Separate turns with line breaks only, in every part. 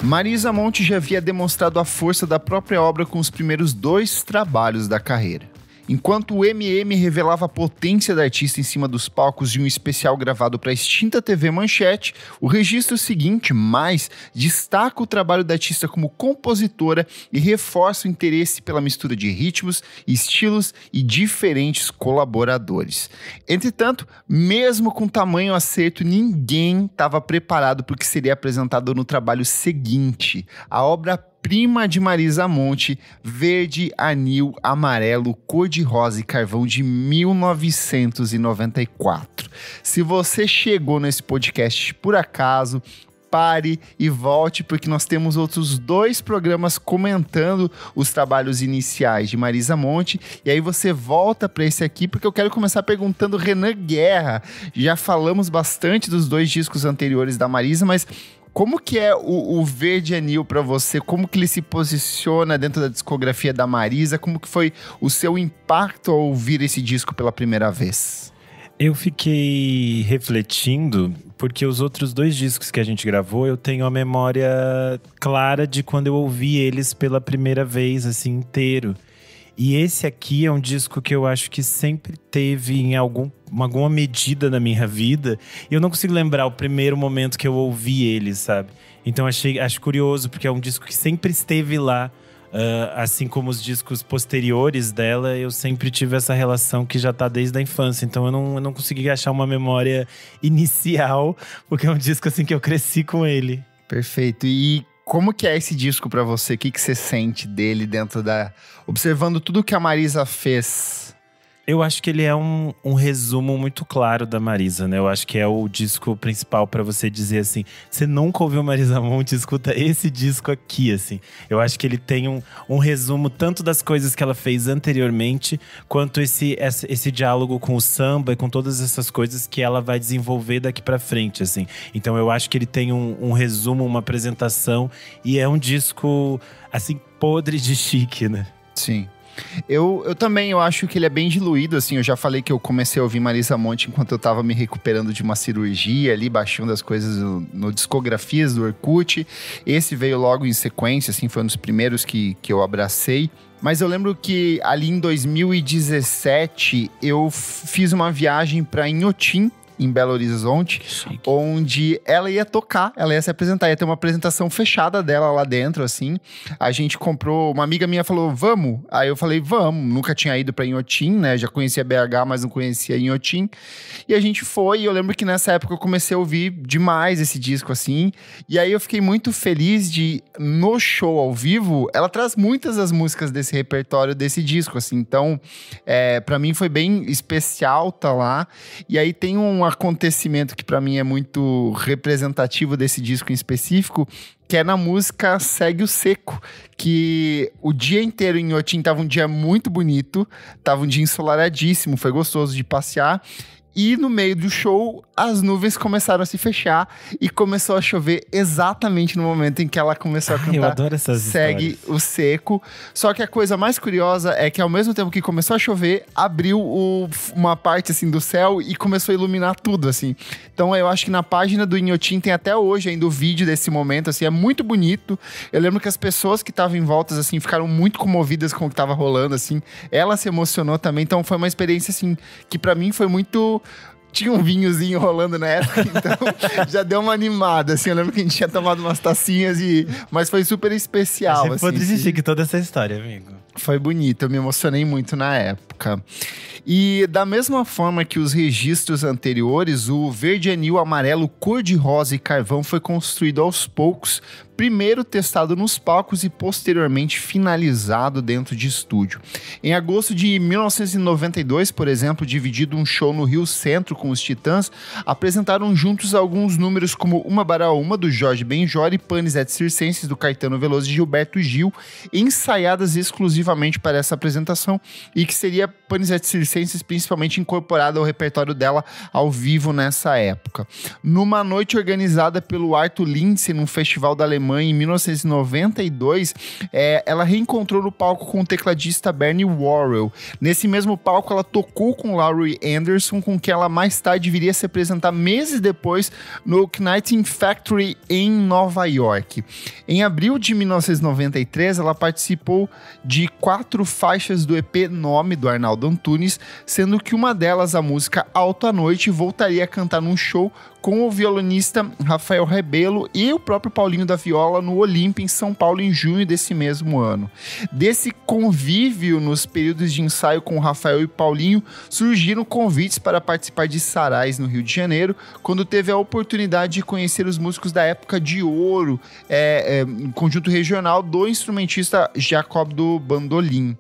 Marisa Monte já havia demonstrado a força da própria obra com os primeiros 2 trabalhos da carreira. Enquanto o MM revelava a potência da artista em cima dos palcos de um especial gravado para a extinta TV Manchete, o registro seguinte, Mais, destaca o trabalho da artista como compositora e reforça o interesse pela mistura de ritmos, estilos e diferentes colaboradores. Entretanto, mesmo com tamanho acerto, ninguém estava preparado para o que seria apresentado no trabalho seguinte, a obra-prima de Marisa Monte, Verde, Anil, Amarelo, Cor-de-Rosa e Carvão, de 1994. Se você chegou nesse podcast por acaso, pare e volte, porque nós temos outros 2 programas comentando os trabalhos iniciais de Marisa Monte, e aí você volta para esse aqui, porque eu quero começar perguntando Renan Guerra. Já falamos bastante dos 2 discos anteriores da Marisa, mas como que é o Verde Anil para você? Como que ele se posiciona dentro da discografia da Marisa? Como que foi o seu impacto ao ouvir esse disco pela primeira vez?
Eu fiquei refletindo, porque os outros 2 discos que a gente gravou, eu tenho a memória clara de quando eu ouvi eles pela primeira vez, assim, inteiro. E esse aqui é um disco que eu acho que sempre teve em alguma medida na minha vida. E eu não consigo lembrar o primeiro momento que eu ouvi ele, sabe? Então acho curioso, porque é um disco que sempre esteve lá. Assim como os discos posteriores dela, eu sempre tive essa relação que já tá desde a infância. Então eu não consegui achar uma memória inicial, porque é um disco assim que eu cresci com ele.
Perfeito. E como que é esse disco pra você? O que você sente dele dentro da... Observando tudo que a Marisa fez?
Eu acho que ele é um resumo muito claro da Marisa, né? Eu acho que é o disco principal pra você dizer assim, você nunca ouviu Marisa Monte, escuta esse disco aqui, assim. Eu acho que ele tem um resumo tanto das coisas que ela fez anteriormente, quanto esse diálogo com o samba e com todas essas coisas que ela vai desenvolver daqui pra frente, assim. Então eu acho que ele tem um resumo, uma apresentação, e é um disco, assim, podre de chique, né?
Sim. Eu também, eu acho que ele é bem diluído, assim. Eu já falei que eu comecei a ouvir Marisa Monte enquanto eu tava me recuperando de uma cirurgia ali, baixando as coisas no discografias do Orkut. Esse veio logo em sequência, assim, foi um dos primeiros que eu abracei. Mas eu lembro que ali em 2017 eu fiz uma viagem para Inhotim, em Belo Horizonte, onde ela ia tocar, ela ia se apresentar, ia ter uma apresentação fechada dela lá dentro, assim. A gente comprou, uma amiga minha falou, vamos? Aí eu falei, vamos. Nunca tinha ido pra Inhotim, né? Já conhecia BH, mas não conhecia Inhotim. E a gente foi, e eu lembro que nessa época eu comecei a ouvir demais esse disco, assim. E aí eu fiquei muito feliz de, no show ao vivo, ela traz muitas das músicas desse repertório, desse disco, assim. Então, pra mim foi bem especial tá lá. E aí tem um acontecimento que pra mim é muito representativo desse disco em específico, que é na música Segue o Seco, que o dia inteiro em Inhotim tava um dia muito bonito, tava um dia ensolaradíssimo, foi gostoso de passear. E no meio do show, as nuvens começaram a se fechar e começou a chover exatamente no momento em que ela começou a cantar.
Eu adoro essas
Segue
histórias.
o Seco. Só que a coisa mais curiosa é que ao mesmo tempo que começou a chover, abriu uma parte assim do céu e começou a iluminar tudo, assim. Então eu acho que na página do Inhotim tem até hoje ainda o vídeo desse momento, assim, é muito bonito. Eu lembro que as pessoas que estavam em volta, assim, ficaram muito comovidas com o que estava rolando, assim. Ela se emocionou também, então foi uma experiência, assim, que pra mim foi muito... Tinha um vinhozinho rolando na época, então já deu uma animada, assim. Eu lembro que a gente tinha tomado umas tacinhas, mas foi super especial, assim.
Pode existir que toda essa história, amigo.
Foi bonito, eu me emocionei muito na época. E da mesma forma que os registros anteriores, o Verde, Anil, Amarelo, Cor-de-Rosa e Carvão foi construído aos poucos, primeiro testado nos palcos e posteriormente finalizado dentro de estúdio. Em agosto de 1992, por exemplo, dividido um show no Rio Centro com os Titãs, apresentaram juntos alguns números como Uma Bara Uma, do Jorge Benjor, e Panis et Circenses, do Caetano Veloso e Gilberto Gil, ensaiadas exclusivamente para essa apresentação, e que seria Panis et Circenses principalmente incorporada ao repertório dela ao vivo nessa época. Numa noite organizada pelo Arthur Lindsay, num festival da Alemanha, alemã em 1992, ela reencontrou no palco com o tecladista Bernie Worrell. Nesse mesmo palco, ela tocou com Laurie Anderson, com quem ela mais tarde viria a se apresentar meses depois no Knitting Factory em Nova York. Em abril de 1993, ela participou de 4 faixas do EP Nome, do Arnaldo Antunes, sendo que uma delas, a música Alto à Noite, voltaria a cantar num show com o violonista Rafael Rebelo e o próprio Paulinho da Viola no Olímpia, em São Paulo, em junho desse mesmo ano. Desse convívio nos períodos de ensaio com o Rafael e Paulinho, surgiram convites para participar de sarais no Rio de Janeiro, quando teve a oportunidade de conhecer os músicos da época de ouro, conjunto regional do instrumentista Jacob do Bandolim.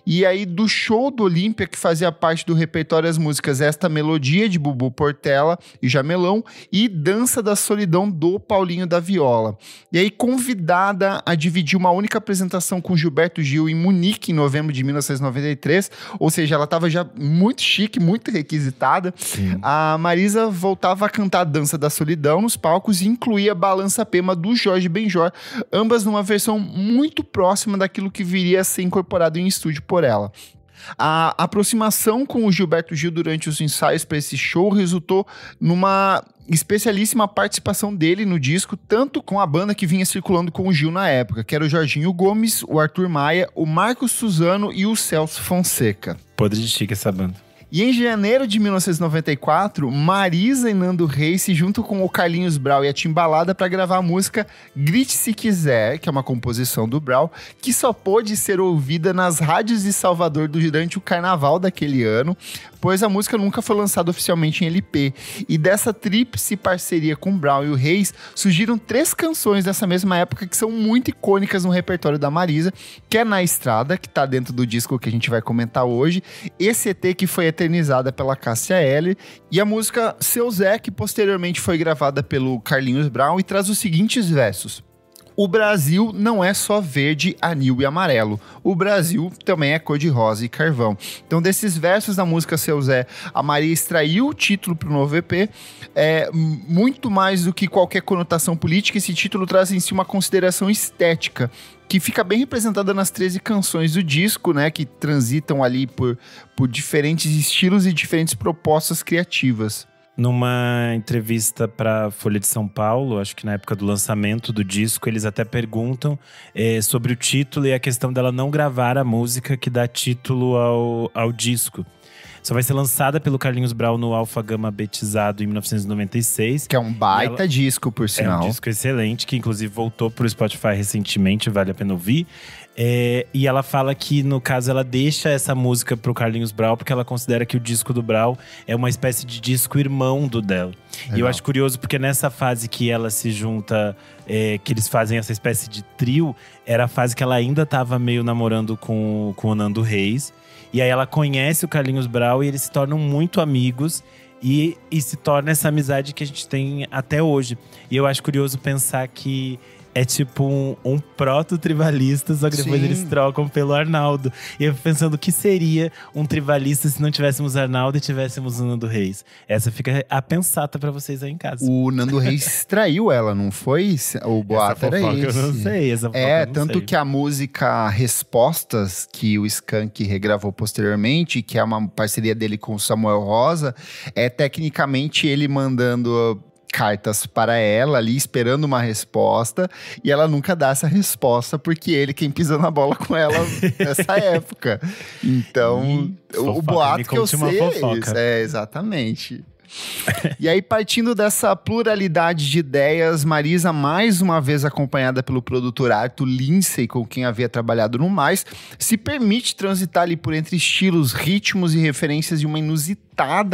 E aí, do show do Olímpia, que fazia parte do repertório, as músicas Esta Melodia, de Bubu Portela e Jamelão, e Dança da Solidão, do Paulinho da Viola. E aí, convidada a dividir uma única apresentação com Gilberto Gil em Munique, em novembro de 1993, ou seja, ela estava já muito chique, muito requisitada. Sim. A Marisa voltava a cantar Dança da Solidão nos palcos e incluía Balança Pema, do Jorge Benjor, ambas numa versão muito próxima daquilo que viria a ser incorporado em estúdio por ela. A aproximação com o Gilberto Gil durante os ensaios para esse show resultou numa especialíssima participação dele no disco, tanto com a banda que vinha circulando com o Gil na época, que era o Jorginho Gomes, o Arthur Maia, o Marcos Suzano e o Celso Fonseca.
Podre de chique essa banda.
E em janeiro de 1994, Marisa e Nando Reis se juntam com o Carlinhos Brau e a Timbalada para gravar a música Grite Se Quiser, que é uma composição do Brau, que só pôde ser ouvida nas rádios de Salvador durante o carnaval daquele ano, pois a música nunca foi lançada oficialmente em LP. E dessa tríplice parceria com o Brau e o Reis, surgiram 3 canções dessa mesma época que são muito icônicas no repertório da Marisa, que é Na Estrada, que tá dentro do disco que a gente vai comentar hoje, esse ET, que foi eternizada pela Cássia Eller, e a música Seu Zé, que posteriormente foi gravada pelo Carlinhos Brau e traz os seguintes versos. O Brasil não é só verde, anil e amarelo. O Brasil também é cor-de-rosa e carvão. Então, desses versos da música Seu Zé, a Maria extraiu o título para o novo EP. Muito mais do que qualquer conotação política, esse título traz em si uma consideração estética, que fica bem representada nas 13 canções do disco, né, que transitam ali por diferentes estilos e diferentes propostas criativas.
Numa entrevista para Folha de São Paulo, acho que na época do lançamento do disco, eles até perguntam sobre o título e a questão dela não gravar a música que dá título ao disco. Só vai ser lançada pelo Carlinhos Brau no Alfa Gama Betizado em 1996.
Que é um baita disco, por sinal.
É um disco excelente, que inclusive voltou pro Spotify recentemente, vale a pena ouvir. E ela fala que, no caso, ela deixa essa música pro Carlinhos Brau porque ela considera que o disco do Brau é uma espécie de disco irmão do dela. Legal. E eu acho curioso porque nessa fase que ela se junta, que eles fazem essa espécie de trio, era a fase que ela ainda tava meio namorando com o Nando Reis. E aí ela conhece o Carlinhos Brau e eles se tornam muito amigos. E se torna essa amizade que a gente tem até hoje. E eu acho curioso pensar que é tipo um proto-trivalista, só que depois Sim. eles trocam pelo Arnaldo. E eu pensando, o que seria um trivalista se não tivéssemos Arnaldo e tivéssemos o Nando Reis? Essa fica a pensata pra vocês aí em casa.
O Nando Reis traiu ela, não foi? O boato era esse.
Eu não sei, essa fofoca eu não
tanto
sei.
Que a música Respostas, que o Skank regravou posteriormente, que é uma parceria dele com o Samuel Rosa, é tecnicamente ele mandando cartas para ela ali, esperando uma resposta, e ela nunca dá essa resposta, porque ele quem pisou na bola com ela nessa época. Então, o boato que eu sei é isso. Exatamente. E aí, partindo dessa pluralidade de ideias, Marisa, mais uma vez acompanhada pelo produtor Arthur Lindsay, com quem havia trabalhado no Mais, se permite transitar ali por entre estilos, ritmos e referências de uma inusitada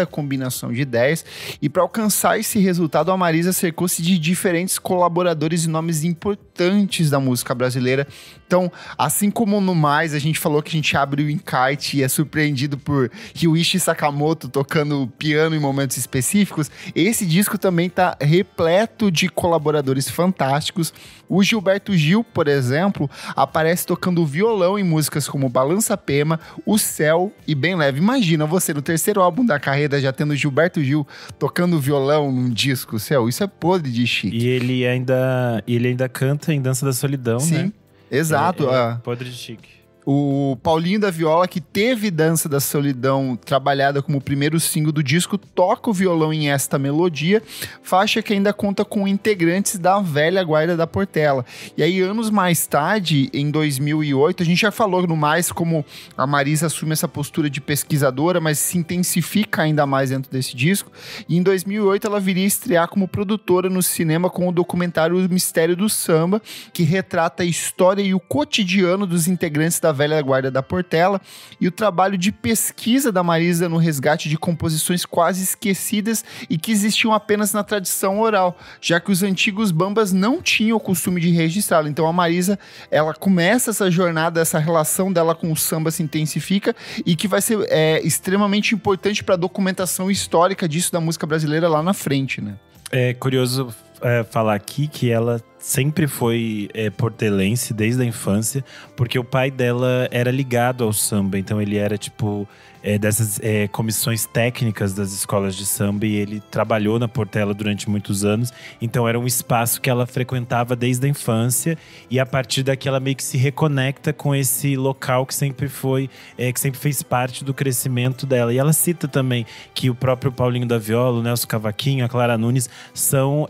combinação de ideias. E para alcançar esse resultado, a Marisa cercou-se de diferentes colaboradores e nomes importantes da música brasileira. Então, assim como no Mais, a gente falou que a gente abre o encarte e é surpreendido por Ryuichi Sakamoto tocando piano em momentos específicos, esse disco também tá repleto de colaboradores fantásticos. O Gilberto Gil, por exemplo, aparece tocando violão em músicas como Balança Pema, O Céu e Bem Leve. Imagina você no terceiro álbum da carreira, já tendo Gilberto Gil tocando violão num disco, céu, isso é podre de chique.
E ele ainda canta em Dança da Solidão,
Sim,
né?
Exato.
Podre de chique.
O Paulinho da Viola, que teve Dança da Solidão trabalhada como o primeiro single do disco, toca o violão em Esta Melodia, faixa que ainda conta com integrantes da velha guarda da Portela. E aí, anos mais tarde, em 2008, a gente já falou no mais como a Marisa assume essa postura de pesquisadora, mas se intensifica ainda mais dentro desse disco. E em 2008, ela viria estrear como produtora no cinema com o documentário O Mistério do Samba, que retrata a história e o cotidiano dos integrantes da velha guarda da Portela, e o trabalho de pesquisa da Marisa no resgate de composições quase esquecidas e que existiam apenas na tradição oral, já que os antigos bambas não tinham o costume de registrá-lo. Então a Marisa, ela começa essa jornada, essa relação dela com o samba se intensifica, e que vai ser extremamente importante para a documentação histórica disso da música brasileira lá na frente, né?
É curioso falar aqui que ela sempre foi portelense desde a infância, porque o pai dela era ligado ao samba, então ele era tipo dessas comissões técnicas das escolas de samba, e ele trabalhou na Portela durante muitos anos, então era um espaço que ela frequentava desde a infância, e a partir daqui ela meio que se reconecta com esse local que sempre foi, que sempre fez parte do crescimento dela. E ela cita também que o próprio Paulinho da Viola, o Nelson Cavaquinho, a Clara Nunes são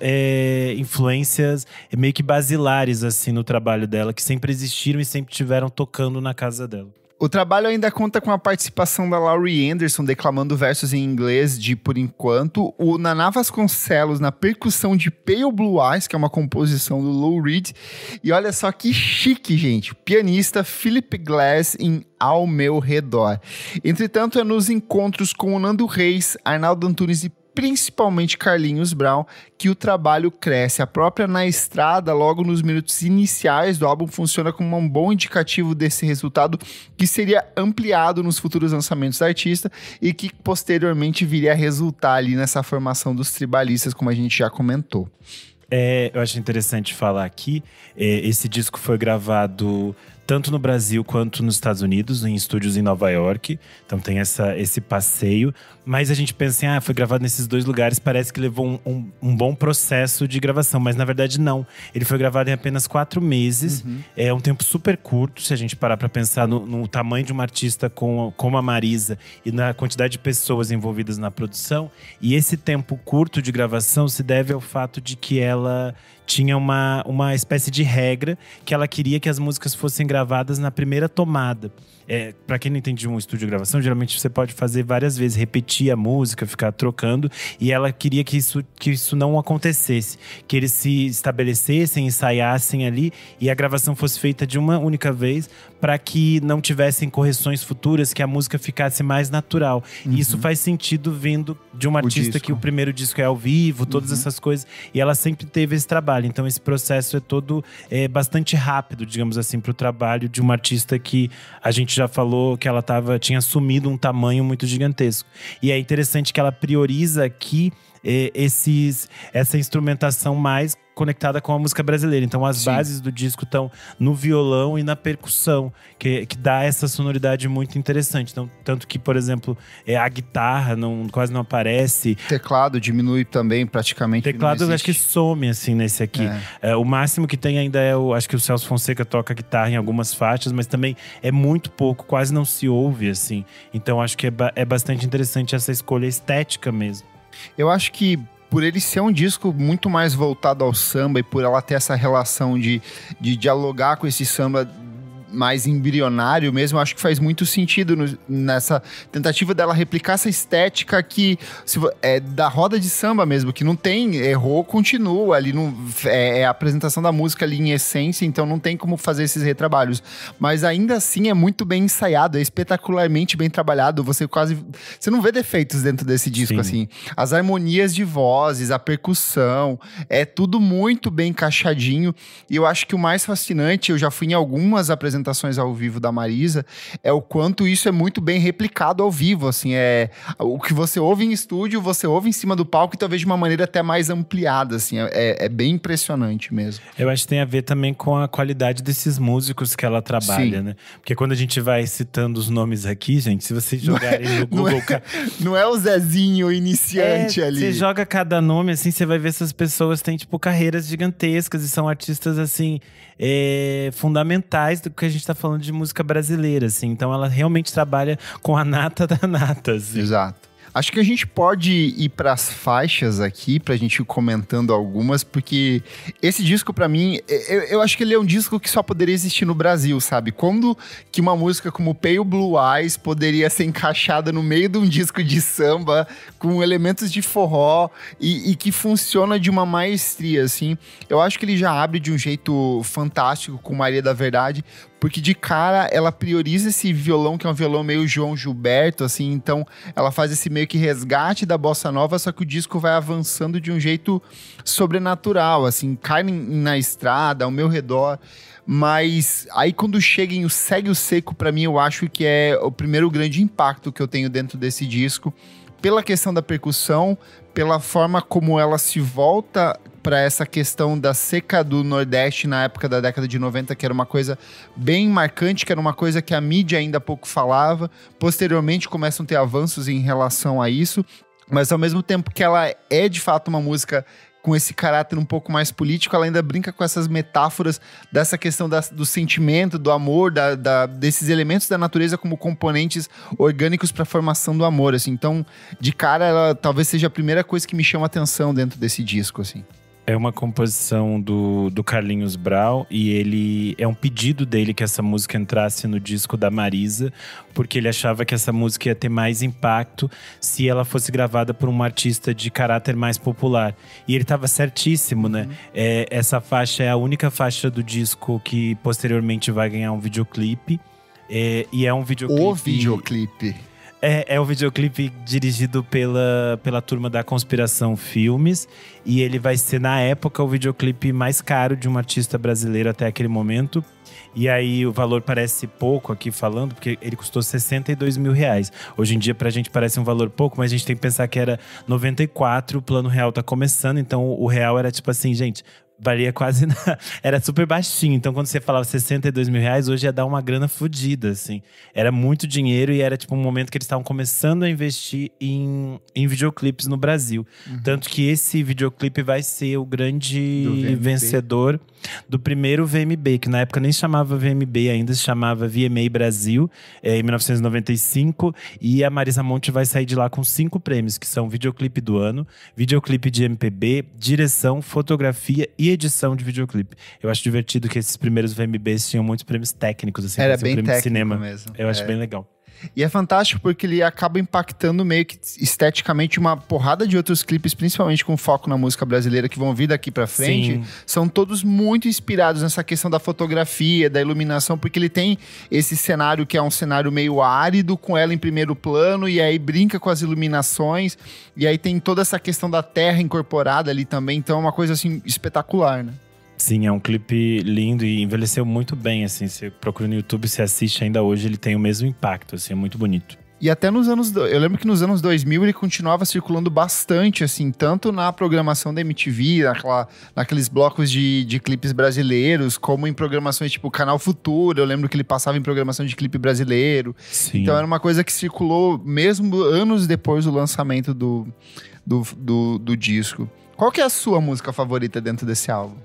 influências meio que basilares assim no trabalho dela, que sempre existiram e sempre estiveram tocando na casa dela.
O trabalho ainda conta com a participação da Laurie Anderson declamando versos em inglês de Por Enquanto, o Naná Vasconcelos na percussão de Pale Blue Eyes, que é uma composição do Lou Reed, e olha só que chique, gente, o pianista Philip Glass em Ao Meu Redor. Entretanto, é nos encontros com o Nando Reis, Arnaldo Antunes e principalmente Carlinhos Brown, que o trabalho cresce. A própria Na Estrada, logo nos minutos iniciais do álbum, funciona como um bom indicativo desse resultado, que seria ampliado nos futuros lançamentos da artista e que posteriormente viria a resultar ali nessa formação dos tribalistas, como a gente já comentou.
Eu acho interessante falar aqui, esse disco foi gravado tanto no Brasil quanto nos Estados Unidos, em estúdios em Nova York. Então tem esse passeio. Mas a gente pensa assim, foi gravado nesses dois lugares, parece que levou um bom processo de gravação. Mas na verdade não. Ele foi gravado em apenas 4 meses. É um tempo super curto, se a gente parar pra pensar no tamanho de uma artista como a Marisa e na quantidade de pessoas envolvidas na produção. E esse tempo curto de gravação se deve ao fato de que ela tinha uma espécie de regra que ela queria que as músicas fossem gravadas na primeira tomada. Pra quem não entende de um estúdio de gravação, geralmente você pode fazer várias vezes, repetir a música, ficar trocando, e ela queria que isso não acontecesse, que eles se estabelecessem, ensaiassem ali, e a gravação fosse feita de uma única vez, para que não tivessem correções futuras, que a música ficasse mais natural. E isso faz sentido vindo de uma artista que o primeiro disco é ao vivo, todas essas coisas, e ela sempre teve esse trabalho. Então esse processo é todo bastante rápido, digamos assim, pro trabalho de uma artista que a gente já falou que ela tinha assumido um tamanho muito gigantesco. E é interessante que ela prioriza aqui essa instrumentação mais conectada com a música brasileira. Então as bases do disco estão no violão e na percussão, que dá essa sonoridade muito interessante. Então, tanto que, por exemplo, a guitarra quase não aparece.
Teclado diminui também, praticamente.
Teclado eu acho que some assim nesse aqui. O máximo que tem ainda acho que o Celso Fonseca toca guitarra em algumas faixas, mas também é muito pouco, quase não se ouve assim. Então acho que é bastante interessante essa escolha estética mesmo.
Eu acho que por ele ser um disco muito mais voltado ao samba e por ela ter essa relação de dialogar com esse samba mais embrionário mesmo, acho que faz muito sentido nessa tentativa dela replicar essa estética que é da roda de samba mesmo, que não tem, errou, continua ali, é a apresentação da música ali em essência, então não tem como fazer esses retrabalhos, mas ainda assim é muito bem ensaiado, é espetacularmente bem trabalhado, você não vê defeitos dentro desse disco, assim, as harmonias de vozes, a percussão, é tudo muito bem encaixadinho, e eu acho que o mais fascinante, eu já fui em algumas apresentações apresentações ao vivo da Marisa, é o quanto isso é muito bem replicado ao vivo, assim, o que você ouve em estúdio, você ouve em cima do palco e talvez de uma maneira até mais ampliada, assim, é bem impressionante mesmo.
Eu acho que tem a ver também com a qualidade desses músicos que ela trabalha, né? Porque quando a gente vai citando os nomes aqui, gente, se vocês jogarem no Google…
Não é o Zezinho iniciante ali.
Você joga cada nome, assim, você vai ver essas pessoas têm, tipo, carreiras gigantescas e são artistas, assim, fundamentais do que a gente tá falando de música brasileira, assim. Então ela realmente trabalha com a nata da nata, assim.
Exato. Acho que a gente pode ir para as faixas aqui, pra gente ir comentando algumas, porque esse disco, pra mim, eu acho que ele é um disco que só poderia existir no Brasil, sabe? Quando que uma música como Pale Blue Eyes poderia ser encaixada no meio de um disco de samba, com elementos de forró, e que funciona de uma maestria, assim. Eu acho que ele já abre de um jeito fantástico com Maria da Verdade, porque de cara ela prioriza esse violão, que é um violão meio João Gilberto, assim, então ela faz esse meio que resgate da bossa nova, só que o disco vai avançando de um jeito sobrenatural, assim, cai na estrada, ao meu redor, mas aí quando chega em o Segue o Seco, pra mim eu acho que é o primeiro grande impacto que eu tenho dentro desse disco, pela questão da percussão, pela forma como ela se volta para essa questão da seca do Nordeste na época da década de 90, que era uma coisa bem marcante, que era uma coisa que a mídia ainda pouco falava. Posteriormente começam a ter avanços em relação a isso, mas ao mesmo tempo que ela é de fato uma música com esse caráter um pouco mais político, ela ainda brinca com essas metáforas dessa questão do sentimento, do amor, desses elementos da natureza como componentes orgânicos para a formação do amor, assim. Então, de cara, ela talvez seja a primeira coisa que me chama atenção dentro desse disco, assim.
É uma composição do Carlinhos Brau e ele é um pedido dele que essa música entrasse no disco da Marisa, porque ele achava que essa música ia ter mais impacto se ela fosse gravada por um artista de caráter mais popular. E ele estava certíssimo, né? Essa faixa é a única faixa do disco que posteriormente vai ganhar um videoclipe. E é um videoclipe…
O videoclipe…
É um videoclipe dirigido pela turma da Conspiração Filmes. E ele vai ser, na época, o videoclipe mais caro de um artista brasileiro até aquele momento. E aí o valor parece pouco aqui falando, porque ele custou R$62 mil. Hoje em dia pra gente parece um valor pouco, mas a gente tem que pensar que era 94, o plano real tá começando. Então o real era tipo assim, gente… valia quase nada. Era super baixinho. Então, quando você falava R$62 mil, hoje ia dar uma grana fodida, assim. Era muito dinheiro e era tipo um momento que eles estavam começando a investir em videoclipes no Brasil. Tanto que esse videoclipe vai ser o grande vencedor do primeiro VMB, que na época nem se chamava VMB ainda, se chamava VMA Brasil, em 1995. E a Marisa Monte vai sair de lá com 5 prêmios, que são videoclipe do ano, videoclipe de MPB, direção, fotografia e edição de videoclipe. Eu acho divertido que esses primeiros VMBs tinham muitos prêmios técnicos, assim,
era bem
prêmio
técnico
de cinema
mesmo.
Eu acho bem legal.
E é fantástico porque ele acaba impactando meio que esteticamente uma porrada de outros clipes, principalmente com foco na música brasileira, que vão vir daqui pra frente.
Sim.
São todos muito inspirados nessa questão da fotografia, da iluminação, porque ele tem esse cenário que é um cenário meio árido, com ela em primeiro plano, e aí brinca com as iluminações, e aí tem toda essa questão da terra incorporada ali também, então é uma coisa assim espetacular, né?
Sim, é um clipe lindo e envelheceu muito bem, assim. Você procura no YouTube, você assiste ainda hoje, ele tem o mesmo impacto, assim, é muito bonito.
E até nos anos… Eu lembro que nos anos 2000 ele continuava circulando bastante, assim, tanto na programação da MTV, naqueles blocos de clipes brasileiros, como em programações tipo Canal Futuro. Eu lembro que ele passava em programação de clipe brasileiro.
Sim.
Então era uma coisa que circulou mesmo anos depois do lançamento do disco. Qual que é a sua música favorita dentro desse álbum?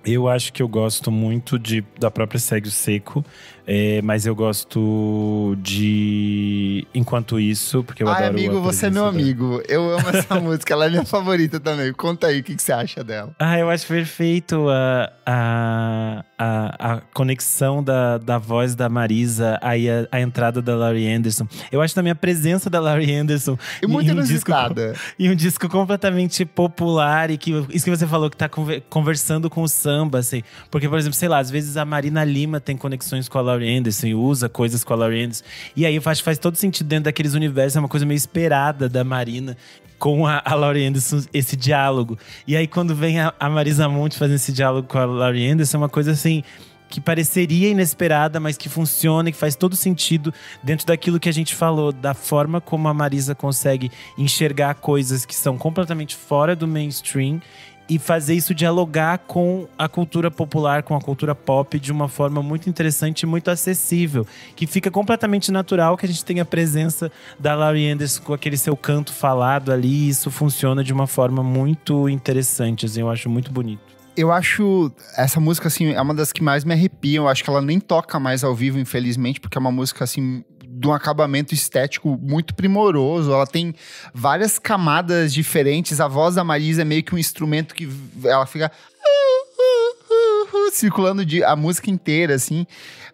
Eu acho que eu gosto muito da própria Segue o Seco, mas eu gosto de Enquanto Isso, porque eu adoro…
amigo, você é meu amigo. Eu amo essa música, ela é minha favorita também. Conta aí, o que você acha dela?
Eu acho perfeito a conexão da voz da Marisa, aí a entrada da Laurie Anderson. Eu acho também a presença da Laurie Anderson.
E muito inusitada.
E um disco completamente popular, e isso que você falou, que tá conversando com o samba, assim. Porque, por exemplo, sei lá, às vezes a Marina Lima tem conexões com a Laurie Anderson e usa coisas com a Laurie Anderson. E aí faz todo sentido dentro daqueles universos, é uma coisa meio esperada da Marina com a Laurie Anderson, esse diálogo. E aí quando vem a Marisa Monte fazendo esse diálogo com a Laurie Anderson, é uma coisa assim… que pareceria inesperada, mas que funciona e que faz todo sentido dentro daquilo que a gente falou, da forma como a Marisa consegue enxergar coisas que são completamente fora do mainstream e fazer isso dialogar com a cultura popular, com a cultura pop de uma forma muito interessante e muito acessível. Que fica completamente natural que a gente tenha a presença da Laurie Anderson com aquele seu canto falado ali. E isso funciona de uma forma muito interessante, assim, eu acho muito bonito.
Eu acho essa música, assim, é uma das que mais me arrepiam. Eu acho que ela nem toca mais ao vivo, infelizmente, porque é uma música, assim, de um acabamento estético muito primoroso. Ela tem várias camadas diferentes. A voz da Marisa é meio que um instrumento que ela fica circulando a música inteira, assim.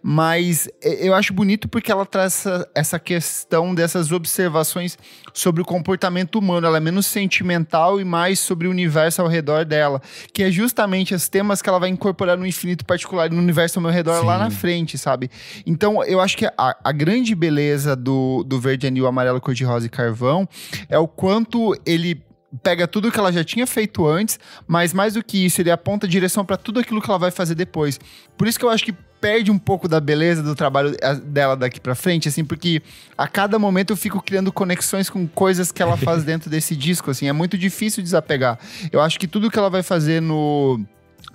Mas eu acho bonito porque ela traz essa questão dessas observações sobre o comportamento humano. Ela é menos sentimental e mais sobre o universo ao redor dela. Que é justamente os temas que ela vai incorporar no infinito particular, no universo ao meu redor. Sim. Lá na frente, sabe? Então, eu acho que a grande beleza do Verde Anil, Amarelo, Cor-de-Rosa e Carvão é o quanto ele pega tudo que ela já tinha feito antes, mas mais do que isso, ele aponta a direção para tudo aquilo que ela vai fazer depois. Por isso que eu acho que perde um pouco da beleza do trabalho dela daqui pra frente, assim, porque a cada momento eu fico criando conexões com coisas que ela faz dentro desse disco, assim, é muito difícil desapegar. Eu acho que tudo que ela vai fazer no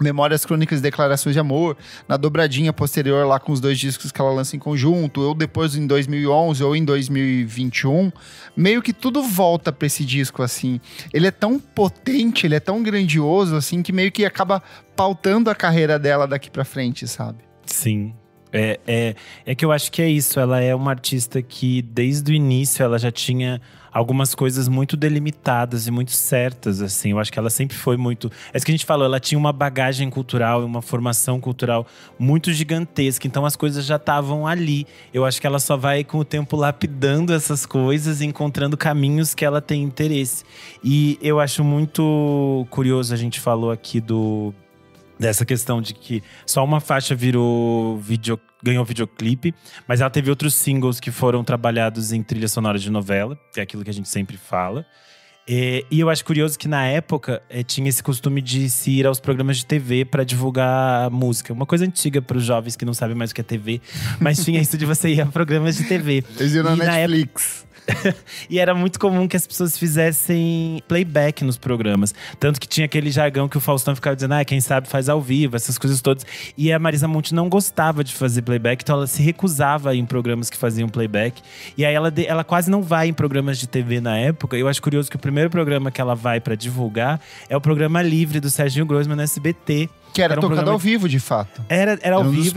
Memórias, Crônicas e Declarações de Amor, na dobradinha posterior lá com os 2 discos que ela lança em conjunto, ou depois em 2011 ou em 2021, meio que tudo volta pra esse disco, assim. Ele é tão potente, ele é tão grandioso, assim, que meio que acaba pautando a carreira dela daqui pra frente, sabe?
Sim. É que eu acho que é isso. Ela é uma artista que, desde o início, ela já tinha algumas coisas muito delimitadas e muito certas, assim. Eu acho que ela sempre foi muito… É isso que a gente falou, ela tinha uma bagagem cultural e uma formação cultural muito gigantesca. Então, as coisas já estavam ali. Eu acho que ela só vai, com o tempo, lapidando essas coisas e encontrando caminhos que ela tem interesse. E eu acho muito curioso, a gente falou aqui dessa questão de que só uma faixa ganhou videoclipe, mas ela teve outros singles que foram trabalhados em trilha sonora de novela, que é aquilo que a gente sempre fala. E eu acho curioso que na época tinha esse costume de se ir aos programas de TV para divulgar a música. Uma coisa antiga para os jovens que não sabem mais o que é TV, mas tinha isso de você ir a programas de TV.
Eles iam na Netflix.
E era muito comum que as pessoas fizessem playback nos programas. Tanto que tinha aquele jargão que o Faustão ficava dizendo, quem sabe faz ao vivo, essas coisas todas. E a Marisa Monte não gostava de fazer playback, então ela se recusava em programas que faziam playback. E aí ela quase não vai em programas de TV na época. Eu acho curioso que o primeiro programa que ela vai pra divulgar é o programa Livre do Serginho Groisman no SBT.
Que era tocado ao vivo, de fato.
Era ao vivo,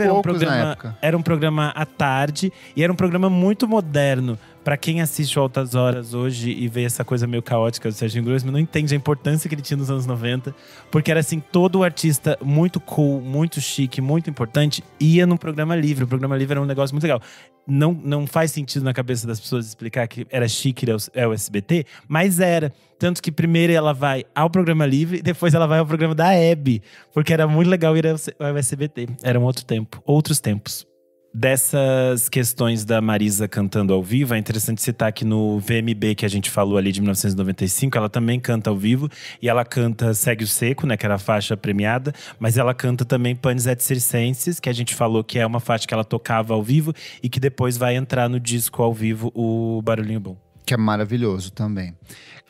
era um programa à tarde. E era um programa muito moderno. Pra quem assiste o Altas Horas hoje e vê essa coisa meio caótica do Serginho Groisman, não entende a importância que ele tinha nos anos 90. Porque era assim, todo artista muito cool, muito chique, muito importante, ia num programa livre. O programa livre era um negócio muito legal. Não faz sentido na cabeça das pessoas explicar que era chique é o SBT, mas era. Tanto que primeiro ela vai ao programa livre, depois ela vai ao programa da Hebe. Porque era muito legal ir ao SBT. Era um outro tempo, outros tempos. Dessas questões da Marisa cantando ao vivo, é interessante citar que no VMB que a gente falou ali de 1995, ela também canta ao vivo. E ela canta Segue o Seco, né, que era a faixa premiada. Mas ela canta também Panis et Circenses, que a gente falou que é uma faixa que ela tocava ao vivo. E que depois vai entrar no disco ao vivo, o Barulhinho Bom.
Que é maravilhoso também.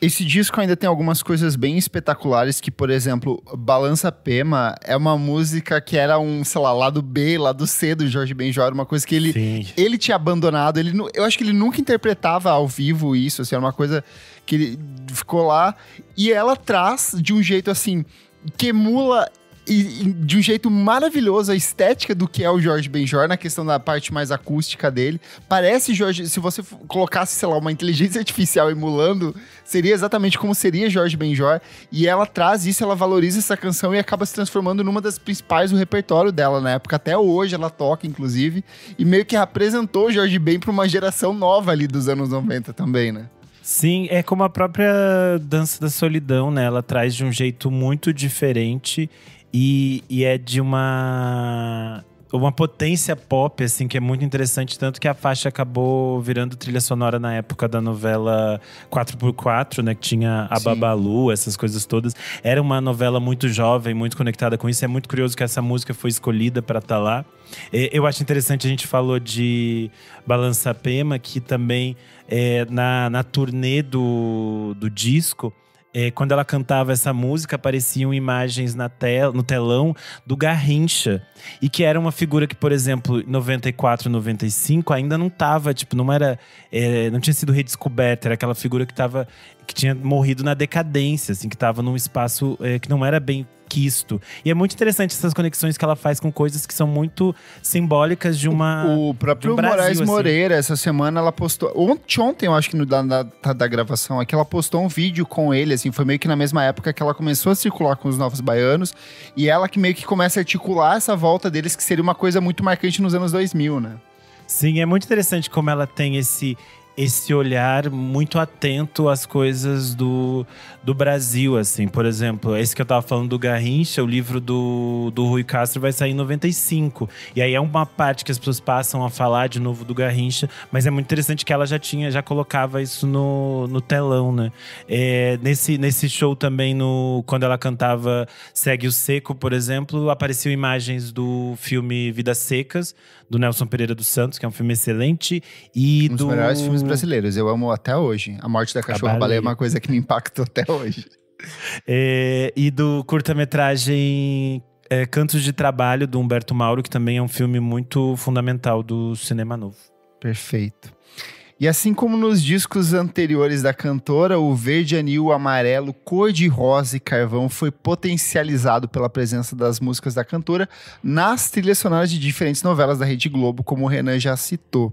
Esse disco ainda tem algumas coisas bem espetaculares, que, por exemplo, Balança Pema é uma música que era lado B, lado C do Jorge Benjor, uma coisa que ele tinha abandonado. Eu acho que ele nunca interpretava ao vivo isso, assim, era uma coisa que ele ficou lá. E ela traz de um jeito, assim, que emula… E de um jeito maravilhoso a estética do que é o Jorge Benjor, na questão da parte mais acústica dele. Parece Jorge… Se você colocasse, uma inteligência artificial emulando, seria exatamente como seria Jorge Benjor. E ela traz isso, ela valoriza essa canção e acaba se transformando numa das principais do repertório dela na época. Até hoje ela toca, inclusive. E meio que apresentou o Jorge Ben para uma geração nova ali dos anos 90 também, né?
Sim, é como a própria Dança da Solidão, né? Ela traz de um jeito muito diferente. E é de uma uma potência pop, assim, que é muito interessante. Tanto que a faixa acabou virando trilha sonora na época da novela 4x4, né? Que tinha a Babalu, essas coisas todas. Era uma novela muito jovem, muito conectada com isso. É muito curioso que essa música foi escolhida para estar lá. Eu acho interessante, a gente falou de Balança Pema, que também na turnê do disco… quando ela cantava essa música, apareciam imagens no telão do Garrincha. E que era uma figura que, por exemplo, em 94, 95, ainda não tava, tipo, não tinha sido redescoberta. Era aquela figura que tinha morrido na decadência, assim, que tava num espaço que não era bem quisto. E é muito interessante essas conexões que ela faz com coisas que são muito simbólicas de uma…
O próprio
Brasil,
Moraes
assim.
Moreira, essa semana, ela postou… Ontem, eu acho que da gravação aqui, ela postou um vídeo com ele, assim, foi meio que na mesma época que ela começou a circular com os Novos Baianos. E ela que meio que começa a articular essa volta deles, que seria uma coisa muito marcante nos anos 2000, né?
Sim, é muito interessante como ela tem esse olhar muito atento às coisas do Brasil, assim. Por exemplo, esse que eu tava falando do Garrincha, o livro do Rui Castro vai sair em 95. E aí é uma parte que as pessoas passam a falar de novo do Garrincha, mas é muito interessante que ela já colocava isso no telão, né? Nesse show também, quando ela cantava Segue o Seco, por exemplo, apareciam imagens do filme Vidas Secas, do Nelson Pereira dos Santos, que é um filme excelente. E
um dos melhores filmes brasileiros, eu amo até hoje. A Morte da Cachorra-Baleia é uma coisa que me impactou até hoje.
E do curta-metragem Cantos de Trabalho, do Humberto Mauro, que também é um filme muito fundamental do cinema novo.
Perfeito. E assim como nos discos anteriores da cantora, o verde, anil, amarelo, cor de rosa e carvão foi potencializado pela presença das músicas da cantora nas trilhas sonoras de diferentes novelas da Rede Globo, como o Renan já citou.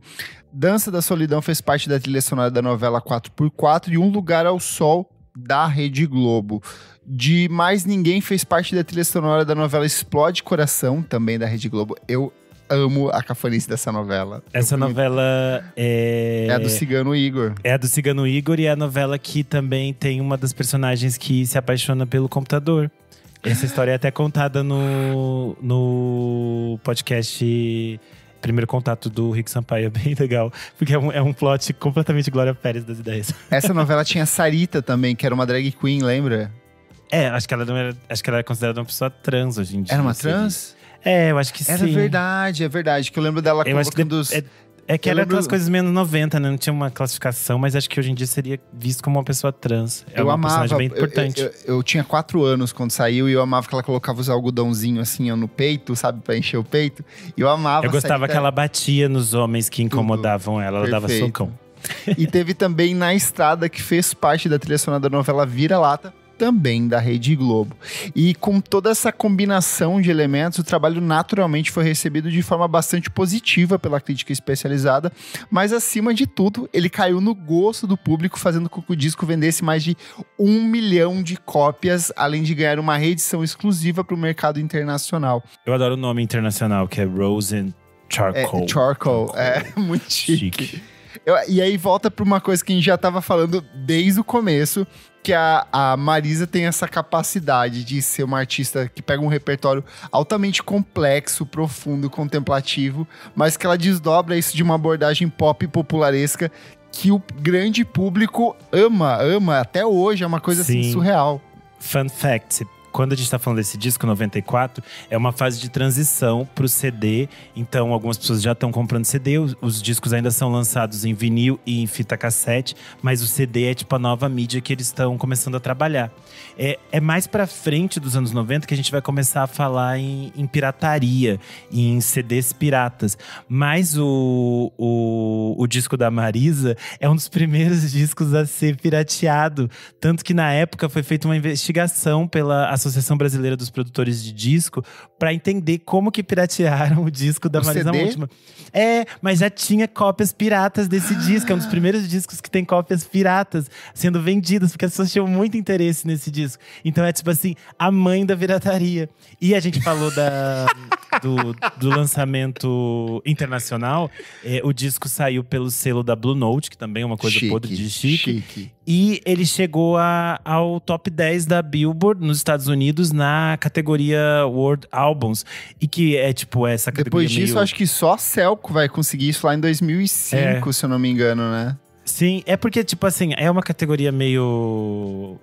Dança da Solidão fez parte da trilha sonora da novela 4x4 e Um Lugar ao Sol da Rede Globo. De Mais Ninguém fez parte da trilha sonora da novela Explode Coração, também da Rede Globo. Eu amo a cafonice dessa novela.
Essa novela
é a do Cigano Igor.
É a do Cigano Igor e é a novela que também tem uma das personagens que se apaixona pelo computador. Essa história é até contada no podcast Primeiro Contato do Rick Sampaio. É bem legal, porque é um plot completamente Glória Pérez das ideias.
Essa novela tinha Sarita também, que era uma drag queen, lembra?
Acho que ela era considerada uma pessoa trans hoje em dia.
Era uma trans?
Eu acho que sim.
Era verdade, é verdade. Que eu lembro dela colocando os…
que era aquelas coisas menos 90, né? Não tinha uma classificação, mas acho que hoje em dia seria visto como uma pessoa trans.
Eu
uma
amava,
personagem bem importante.
Eu tinha 4 anos quando saiu e eu amava que ela colocava os algodãozinhos assim no peito, sabe? Pra encher o peito. E eu amava…
Eu gostava que ela batia nos homens que incomodavam ela. Ela dava socão.
E teve também Na Estrada, que fez parte da trilha sonora da novela Vira-Lata, também da Rede Globo. E com toda essa combinação de elementos, o trabalho naturalmente foi recebido de forma bastante positiva pela crítica especializada, mas acima de tudo, ele caiu no gosto do público, fazendo com que o disco vendesse mais de 1 milhão de cópias, além de ganhar uma reedição exclusiva para o mercado internacional.
Eu adoro o nome internacional, que é Rose and Charcoal.
Charcoal, muito chique. E aí volta para uma coisa que a gente já estava falando desde o começo, que a Marisa tem essa capacidade de ser uma artista que pega um repertório altamente complexo, profundo, contemplativo, mas que ela desdobra isso de uma abordagem pop popularesca que o grande público ama até hoje, é uma coisa assim surreal.
Fun fact: quando a gente tá falando desse disco, 94, é uma fase de transição pro CD. Então, algumas pessoas já estão comprando CD. Os discos ainda são lançados em vinil e em fita cassete. Mas o CD é tipo a nova mídia que eles estão começando a trabalhar. É mais pra frente dos anos 90 que a gente vai começar a falar em pirataria, em CDs piratas. Mas o disco da Marisa é um dos primeiros discos a ser pirateado. Tanto que na época foi feita uma investigação pela Associação Brasileira dos Produtores de Disco para entender como que piratearam o disco da Marisa Monte. Mas já tinha cópias piratas desse disco. É um dos primeiros discos que tem cópias piratas sendo vendidas, porque as pessoas tinham muito interesse nesse disco. Então é tipo assim, a mãe da pirataria. E a gente falou do lançamento internacional. O disco saiu pelo selo da Blue Note, que também é uma coisa podre de chique. E ele chegou ao top 10 da Billboard nos Estados Unidos na categoria World Albums. E que é tipo essa categoria.
Depois disso, acho que só a Selco vai conseguir isso lá em 2005, se eu não me engano, né?
Sim, é porque, tipo assim, é uma categoria meio…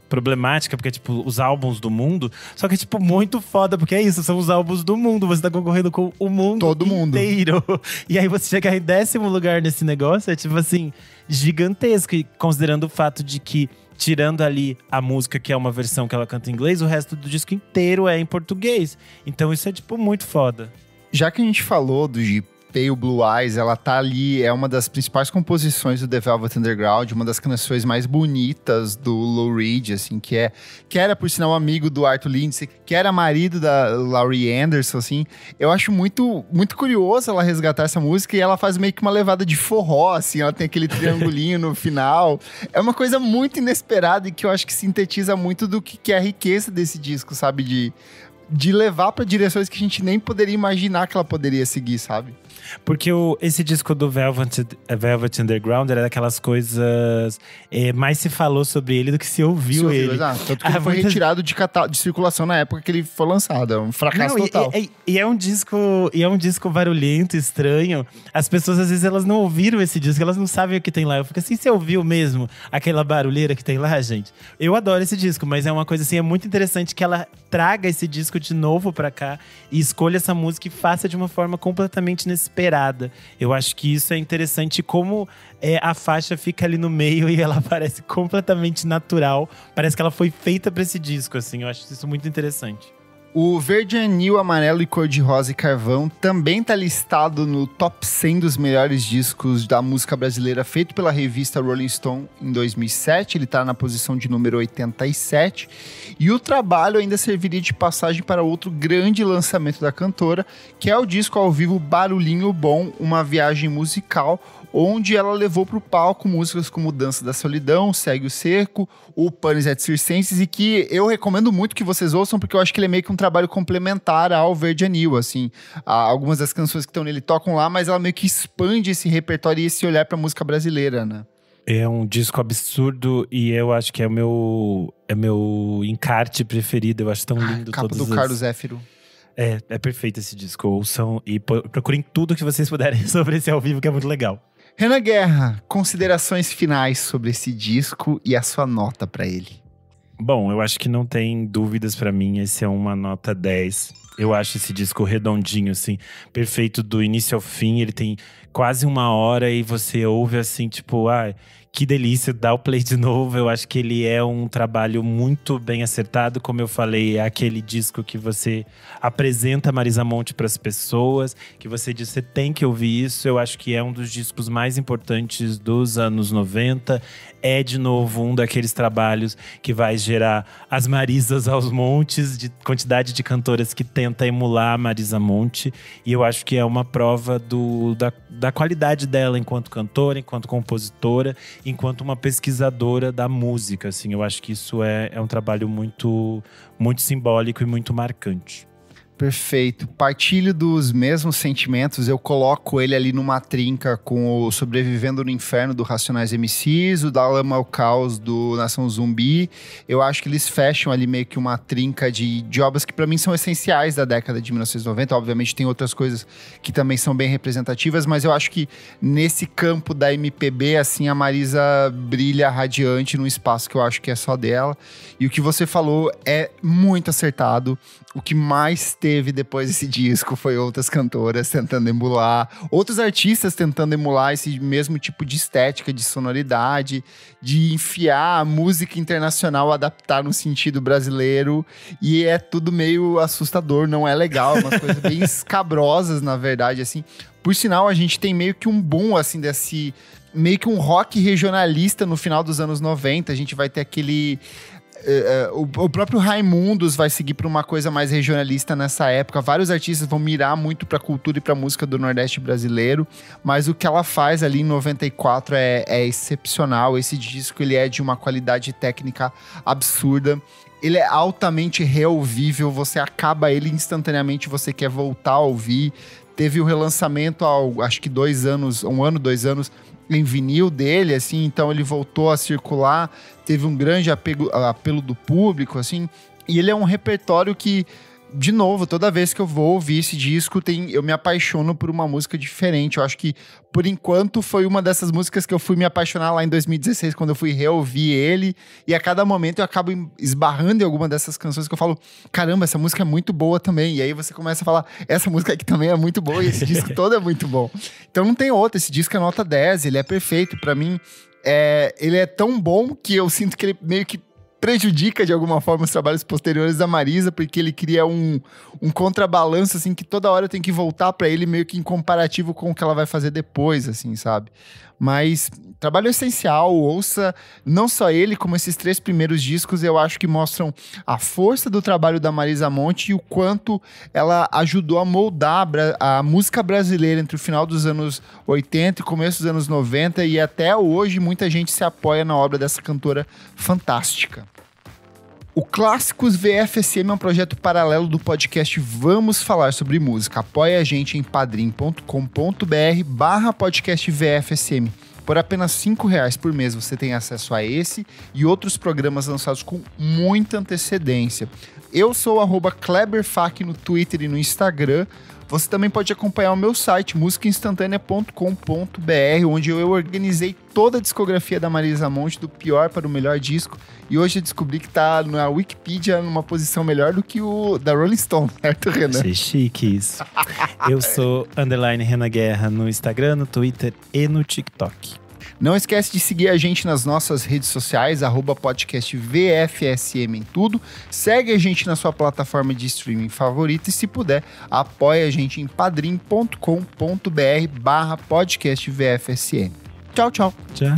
Problemática, porque, tipo, os álbuns do mundo. Só que é, tipo, muito foda, porque é isso, são os álbuns do mundo. Você tá concorrendo com o mundo
todo
inteiro.
Mundo.
E aí você chegar em 10º lugar nesse negócio é, tipo assim, gigantesco. E considerando o fato de que, tirando ali a música, que é uma versão que ela canta em inglês, o resto do disco inteiro é em português. Então isso é, tipo, muito foda.
Já que a gente falou do Pale Blue Eyes, ela tá ali, é uma das principais composições do The Velvet Underground, uma das canções mais bonitas do Lou Reed, assim, que era, por sinal, amigo do Arthur Lindsay, que era marido da Laurie Anderson, assim. Eu acho muito, muito curioso ela resgatar essa música e ela faz meio que uma levada de forró, assim, ela tem aquele triangulinho no final. É uma coisa muito inesperada e que eu acho que sintetiza muito do que é a riqueza desse disco, sabe? De levar pra direções que a gente nem poderia imaginar que ela poderia seguir, sabe?
Porque esse disco do Velvet Underground era daquelas coisas… mais se falou sobre ele do que se ouviu ele.
Exato. Tanto que ele foi retirado de circulação na época que ele foi lançado. É um fracasso total.
E é um disco barulhento, estranho. As pessoas, às vezes, elas não ouviram esse disco. Elas não sabem o que tem lá. Eu fico assim, você ouviu mesmo aquela barulheira que tem lá, gente? Eu adoro esse disco, mas é uma coisa assim… É muito interessante que ela traga esse disco de novo pra cá e escolha essa música e faça de uma forma completamente inesperada. Eu acho que isso é interessante, como a faixa fica ali no meio e ela parece completamente natural. Parece que ela foi feita pra esse disco, assim. Eu acho isso muito interessante.
O Verde Anil, Amarelo e Cor-de-Rosa e Carvão também tá listado no top 100 dos melhores discos da música brasileira, feito pela revista Rolling Stone em 2007. Ele tá na posição de número 87. E o trabalho ainda serviria de passagem para outro grande lançamento da cantora, que é o disco ao vivo Barulhinho Bom, uma viagem musical, onde ela levou para o palco músicas como Dança da Solidão, Segue o Cerco, o Panis et Circenses, e que eu recomendo muito que vocês ouçam, porque eu acho que ele é meio que um trabalho complementar ao Verde Anil, assim. Algumas das canções que estão nele tocam lá, mas ela meio que expande esse repertório e esse olhar para a música brasileira, né?
É um disco absurdo e eu acho que é o meu encarte preferido. Eu acho tão lindo.
Capa do Carlos Zéfiro.
É perfeito esse disco. Ouçam e procurem tudo que vocês puderem sobre esse ao vivo, que é muito legal.
Renan Guerra, considerações finais sobre esse disco e a sua nota pra ele.
Bom, eu acho que não tem dúvidas pra mim, esse é uma nota 10. Eu acho esse disco redondinho, assim, perfeito do início ao fim. Ele tem quase 1 hora e você ouve assim, tipo, que delícia, dá o play de novo. Eu acho que ele é um trabalho muito bem acertado. Como eu falei, é aquele disco que você apresenta Marisa Monte para as pessoas, que você diz, você tem que ouvir isso. Eu acho que é um dos discos mais importantes dos anos 90. É, de novo, um daqueles trabalhos que vai gerar as Marisas aos montes, de quantidade de cantoras que tenta emular a Marisa Monte. E eu acho que é uma prova da qualidade dela enquanto cantora, enquanto compositora, enquanto uma pesquisadora da música, assim. Eu acho que isso é um trabalho muito, muito simbólico e muito marcante.
Perfeito. Partilho dos mesmos sentimentos. Eu coloco ele ali numa trinca com o Sobrevivendo no Inferno, do Racionais MCs, o Da Lama ao Caos, do Nação Zumbi. Eu acho que eles fecham ali meio que uma trinca de obras que pra mim são essenciais da década de 1990. Obviamente tem outras coisas que também são bem representativas, mas eu acho que nesse campo da MPB, assim, a Marisa brilha radiante num espaço que eu acho que é só dela. E o que você falou é muito acertado. O que mais teve depois desse disco foi outras cantoras tentando emular, outros artistas tentando emular esse mesmo tipo de estética, de sonoridade, de enfiar a música internacional, adaptar no sentido brasileiro, e é tudo meio assustador, não é legal, é umas coisas bem escabrosas, na verdade, assim. Por sinal, a gente tem meio que um boom, assim, desse… meio que um rock regionalista no final dos anos 90, a gente vai ter aquele… o próprio Raimundos vai seguir para uma coisa mais regionalista nessa época. Vários artistas vão mirar muito para a cultura e para a música do Nordeste brasileiro, mas o que ela faz ali em 94 é excepcional. Esse disco ele é de uma qualidade técnica absurda. Ele é altamente reouvível, você acaba ele instantaneamente, você quer voltar a ouvir. Teve o relançamento há, acho que 2 anos, 1 ano, 2 anos, em vinil dele, assim, então ele voltou a circular, teve um grande apelo do público, assim, e ele é um repertório que, de novo, toda vez que eu vou ouvir esse disco, eu me apaixono por uma música diferente. Eu acho que, por enquanto, foi uma dessas músicas que eu fui me apaixonar lá em 2016, quando eu fui reouvir ele, e a cada momento eu acabo esbarrando em alguma dessas canções que eu falo, caramba, essa música é muito boa também. E aí você começa a falar, essa música aqui também é muito boa, e esse disco todo é muito bom. Então não tem outra, esse disco é nota 10, ele é perfeito. Pra mim, ele é tão bom que eu sinto que ele meio que prejudica de alguma forma os trabalhos posteriores da Marisa, porque ele cria um contrabalanço, assim, que toda hora eu tenho que voltar pra ele meio que em comparativo com o que ela vai fazer depois, assim, sabe? Mas trabalho essencial, ouça não só ele, como esses 3 primeiros discos, eu acho que mostram a força do trabalho da Marisa Monte e o quanto ela ajudou a moldar a música brasileira entre o final dos anos 80 e começo dos anos 90, e até hoje muita gente se apoia na obra dessa cantora fantástica. O Clássicos VFSM é um projeto paralelo do podcast Vamos Falar Sobre Música. Apoie a gente em padrim.com.br/podcast VFSM. Por apenas R$5 por mês você tem acesso a esse e outros programas lançados com muita antecedência. Eu sou @KleberFak no Twitter e no Instagram. Você também pode acompanhar o meu site, musicainstantanea.com.br, onde eu organizei toda a discografia da Marisa Monte, do pior para o melhor disco. E hoje eu descobri que tá na Wikipedia numa posição melhor do que o da Rolling Stone, certo, Renan?
Achei chique isso. Eu sou _Renan Guerra no Instagram, no Twitter e no TikTok.
Não esquece de seguir a gente nas nossas redes sociais, @podcastvfsm em tudo. Segue a gente na sua plataforma de streaming favorita e, se puder, apoie a gente em padrim.com.br/podcastvfsm. Tchau, tchau.
Tchau.